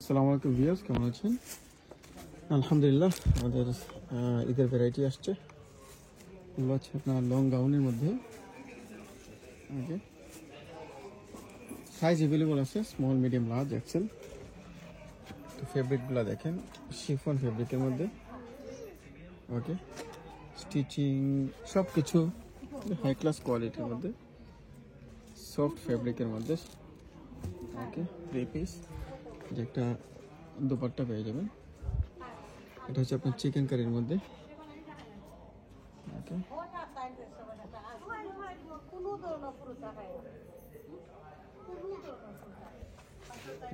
আসসালামু আলাইকুম ভিউয়ার্স, কেমন আছেন? আলহামদুলিল্লাহ, আমাদের ঈদের ভ্যারাইটি আসছে। এগুলো হচ্ছে আপনার লং গাউনের মধ্যে। ওকে, সাইজ অ্যাভেলেবল আছে, স্মল, মিডিয়াম, লার্জ, এক্সেল। তো ফেব্রিকগুলো দেখেন, শিফন ফেব্রিকের মধ্যে। ওকে, স্টিচিং সব কিছু হাই ক্লাস কোয়ালিটির মধ্যে, সফট ফেব্রিকের মধ্যে। ওকে, 3 পিস, যে একটা দোপাট্টা পেয়ে যাবেন। এটা হচ্ছে আপনার চিকেন কারির মধ্যে। ওকে,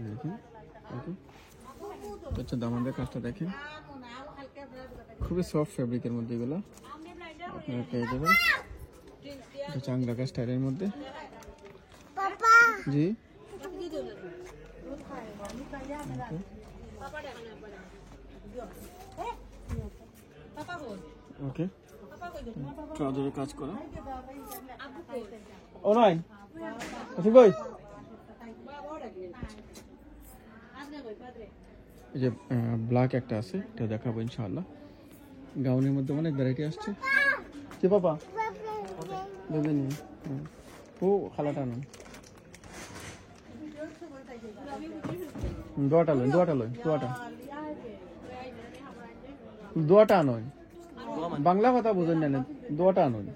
দেখেন। ওকে, হচ্ছে দামানদের কাজটা দেখেন, খুবই সফট ফেব্রিকের মধ্যে এগুলো আপনারা পেয়ে যাবেন। এটা চাংলাকা স্টাইলের মধ্যে। জি, ওকে, ট্রাউজারের কাজ করা। ও নাই ঠিক ভাই, এই যে ব্ল্যাক একটা আছে, এটা দেখাবো ইনশাআল্লাহ। গাউনের মধ্যে অনেক ভ্যারাইটি আসছে। কি বাবা দেবে নি? ও খালাটা নয়, দোয়াটা লই, দোয়াটা লই, দোয়াটা নয়, বাংলা কথা বুঝেন না, দোয়াটা নয়,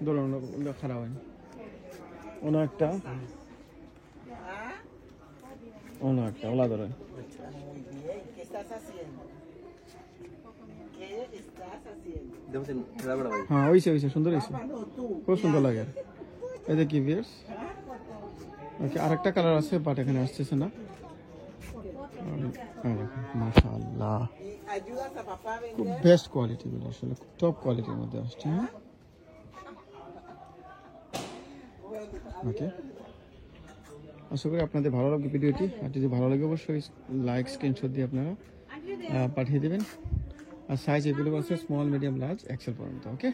দোলা খারাপ হয় অন্য একটা ওলা ধরে। হ্যাঁ, ওইসে সুন্দর হয়েছে, খুব সুন্দর লাগে। এই যে কি ভিউয়ার্স, ওকে, আরেকটা কালার আছে বাট এখানে আসতেছে না। মাশাআল্লাহ, খুব বেস্ট কোয়ালিটি গুলো, আসলে টপ কোয়ালিটির মধ্যে আসছে। হ্যাঁ, ওকে, আশা করি আপনাদের ভালো লাগবে ভিডিওটি। আর যদি ভালো লাগে অবশ্যই লাইক, স্ক্রিনশট দিয়ে আপনারা পাঠিয়ে দেবেন। আর সাইজ এগুলো আছে স্মল, মিডিয়াম, লার্জ, এক্সেল পর্যন্ত। ওকে।